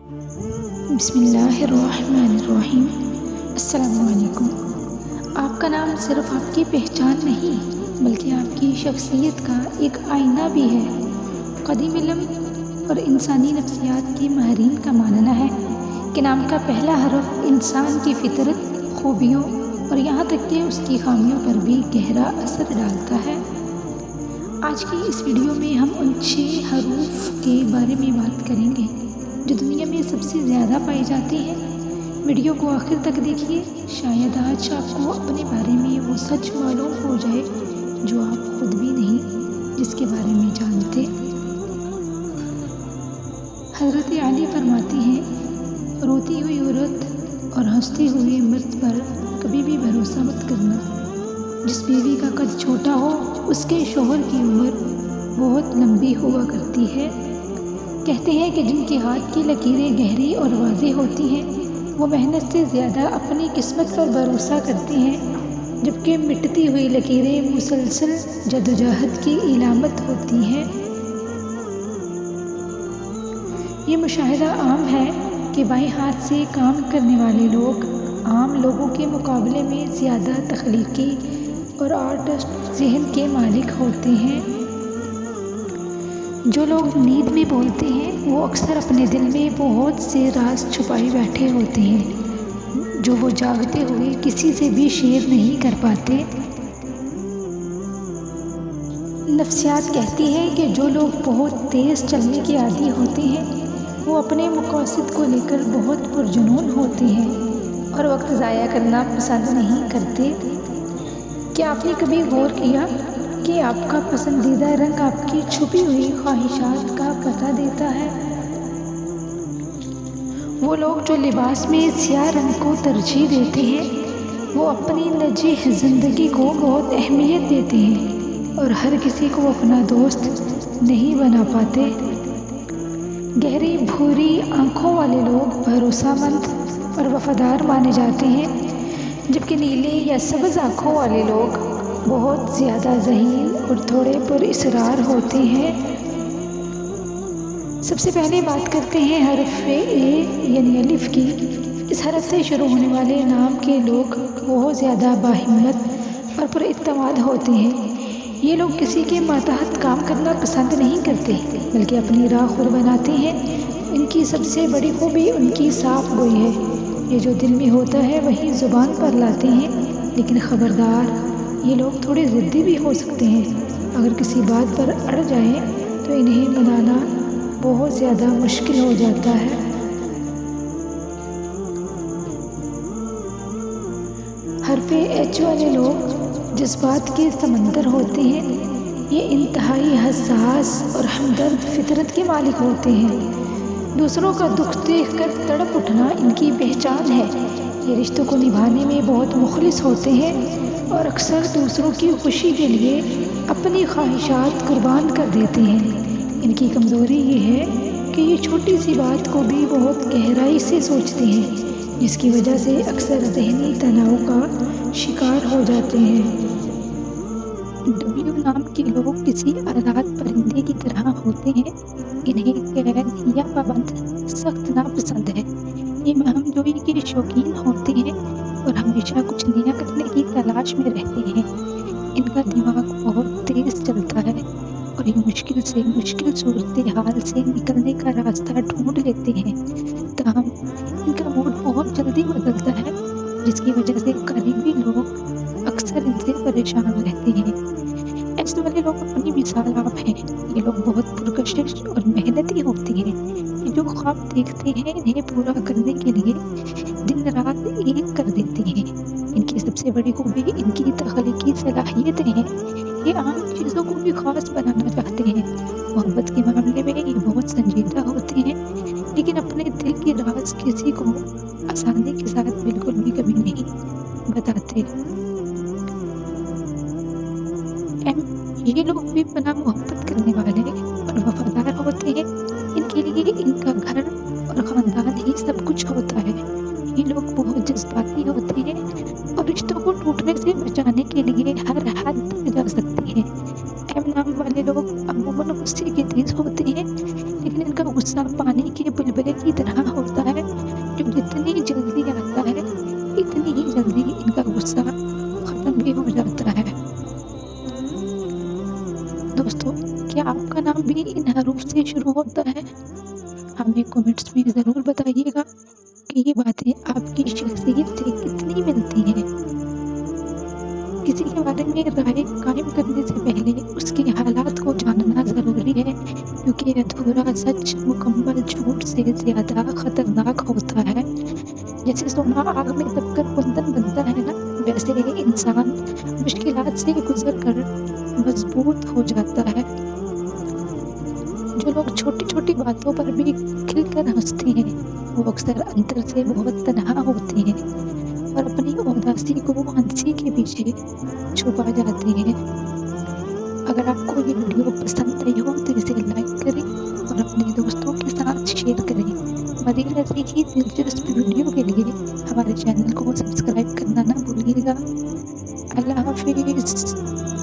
بسم اللہ الرحمن الرحیم۔ السلام علیکم۔ آپ کا نام صرف آپ کی پہچان نہیں بلکہ آپ کی شخصیت کا ایک آئینہ بھی ہے۔ قدیم علم اور انسانی نفسیات کے ماہرین کا ماننا ہے کہ نام کا پہلا حرف انسان کی فطرت، خوبیوں اور یہاں تک کہ اس کی خامیوں پر بھی گہرا اثر ڈالتا ہے۔ آج کی اس ویڈیو میں ہم ان 6 حروف کے بارے میں بات کریں گے جو دنیا میں سب سے زیادہ پائی جاتی ہیں۔ ویڈیو کو آخر تک دیکھیے، شاید آج آپ کو اپنے بارے میں وہ سچ معلوم ہو جائے جو آپ خود بھی نہیں جس کے بارے میں جانتے۔ حضرت علی فرماتی ہیں، روتی ہوئی عورت اور ہنستے ہوئے مرد پر کبھی بھی بھروسہ مت کرنا۔ جس بیوی کا قد چھوٹا ہو اس کے شوہر کی عمر بہت لمبی ہوا کرتی ہے۔ کہتے ہیں کہ جن کے ہاتھ کی لکیریں گہری اور واضح ہوتی ہیں وہ محنت سے زیادہ اپنی قسمت پر بھروسہ کرتی ہیں، جبکہ مٹتی ہوئی لکیریں مسلسل جدوجہد کی علامت ہوتی ہیں۔ یہ مشاہدہ عام ہے کہ بائیں ہاتھ سے کام کرنے والے لوگ عام لوگوں کے مقابلے میں زیادہ تخلیقی اور آرٹسٹ ذہن کے مالک ہوتے ہیں۔ جو لوگ نیند میں بولتے ہیں وہ اکثر اپنے دل میں بہت سے راز چھپائے بیٹھے ہوتے ہیں جو وہ جاگتے ہوئے کسی سے بھی شیئر نہیں کر پاتے۔ نفسیات کہتی ہے کہ جو لوگ بہت تیز چلنے کے عادی ہوتے ہیں وہ اپنے مقاصد کو لے کر بہت پرجنون ہوتے ہیں اور وقت ضائع کرنا پسند نہیں کرتے۔ کیا آپ نے کبھی غور کیا کہ آپ کا پسندیدہ رنگ آپ کی چھپی ہوئی خواہشات کا پتہ دیتا ہے؟ وہ لوگ جو لباس میں سیاہ رنگ کو ترجیح دیتے ہیں وہ اپنی نجی زندگی کو بہت اہمیت دیتے ہیں اور ہر کسی کو اپنا دوست نہیں بنا پاتے۔ گہری بھوری آنکھوں والے لوگ بھروسہ مند اور وفادار مانے جاتے ہیں، جبکہ نیلی یا سبز آنکھوں والے لوگ بہت زیادہ ذہین اور تھوڑے پر اصرار ہوتے ہیں۔ سب سے پہلے بات کرتے ہیں حرف اے یعنی الف کی۔ اس حرف سے شروع ہونے والے نام کے لوگ بہت زیادہ باہمت اور پر اعتماد ہوتے ہیں۔ یہ لوگ کسی کے ماتحت کام کرنا پسند نہیں کرتے بلکہ اپنی راہ خود بناتے ہیں۔ ان کی سب سے بڑی خوبی ان کی صاف گوئی ہے۔ یہ جو دل میں ہوتا ہے وہی زبان پر لاتے ہیں، لیکن خبردار، یہ لوگ تھوڑے ضدی بھی ہو سکتے ہیں۔ اگر کسی بات پر اڑ جائیں تو انہیں منانا بہت زیادہ مشکل ہو جاتا ہے۔ حرف ایچ والے لوگ جذبات کے سمندر ہوتے ہیں۔ یہ انتہائی حساس اور ہمدرد فطرت کے مالک ہوتے ہیں۔ دوسروں کا دکھ دیکھ کر تڑپ اٹھنا ان کی پہچان ہے۔ یہ رشتوں کو نبھانے میں بہت مخلص ہوتے ہیں اور اکثر دوسروں کی خوشی کے لیے اپنی خواہشات قربان کر دیتے ہیں۔ ان کی کمزوری یہ ہے کہ یہ چھوٹی سی بات کو بھی بہت گہرائی سے سوچتے ہیں، جس کی وجہ سے اکثر ذہنی تناؤ کا شکار ہو جاتے ہیں۔ ڈبلیو نام کے لوگ کسی آزاد پرندے کی طرح ہوتے ہیں۔ انہیں قید یا پابند سخت ناپسند ہے۔ یہ مہم جوئی کے شوقین ہوتے ہیں اور ہمیشہ کچھ نیا کرنے کی تلاش میں رہتے ہیں۔ ان کا دماغ بہت تیز چلتا ہے اور یہ مشکل سے مشکل صورتحال سے نکلنے کا راستہ ڈھونڈ لیتے ہیں۔ تاہم ان کا موڈ بہت جلدی بدلتا ہے، جس کی وجہ سے قریبی لوگ اکثر ان سے پریشان رہتے ہیں۔ ایسے والے لوگ اپنی مثال آپ ہیں۔ یہ لوگ بہت پرکشش اور محنتی ہوتے ہیں۔ یہ جو خواب دیکھتے ہیں انہیں پورا کرنے کے لیے دن رات ایک کر دیتے ہیں۔ ان کی سب سے بڑی خوبی ان کی تخلیقی صلاحیتیں ہیں۔ یہ عام چیزوں کو بھی خاص بنانا چاہتے ہیں۔ محبت کے معاملے میں یہ بہت سنجیدہ ہوتے ہیں، لیکن اپنے دل کے راز کسی کو آسانی کے ساتھ بالکل بھی کبھی نہیں بتاتے۔ یہ لوگ بھی پناہ محبت کرنے والے اور وفادار ہوتے ہیں۔ ان کے لیے ان کا گھر اور خاندان ہی سب کچھ ہوتا ہے۔ یہ لوگ بہت جذباتی ہوتے ہیں اور رشتوں کو ٹوٹنے سے بچانے کے لیے ہر حد تک جا سکتے ہیں۔ ایم نام والے لوگ عموماً غصے کے تیز ہوتے ہیں، لیکن ان کا غصہ پانی کے بلبلے کی طرح ہوتا کمنٹس میں ضرور بتائیے گا کہ یہ باتیں آپ کی شخصیت سے کتنی ملتی ہیں۔ کسی کے بارے میں رائے قائم کرنے سے پہلے اس کے حالات کو جاننا ضروری ہے، کیونکہ ادھورا سچ مکمل جھوٹ سے زیادہ خطرناک ہوتا ہے۔ جیسے سونا آگ میں دب کر کندن بنتا ہے نا، ویسے انسان مشکلات سے گزر کر مضبوط ہو جاتا ہے۔ جو لوگ چھوٹی چھوٹی باتوں پر بھی کھل کر ہنستے ہیں وہ اکثر اندر سے بہت تنہا ہوتے ہیں اور اپنی اداسی کو ہنسی کے پیچھے چھپا جاتے ہیں۔ اگر آپ کو یہ ویڈیو پسند آئی ہو تو اسے لائک کریں اور اپنے دوستوں کے ساتھ شیئر کریں۔ مزید ایسی ہی دلچسپ ویڈیو کے لیے ہمارے چینل کو سبسکرائب کرنا نہ بھولیے گا۔ اللہ حافظ۔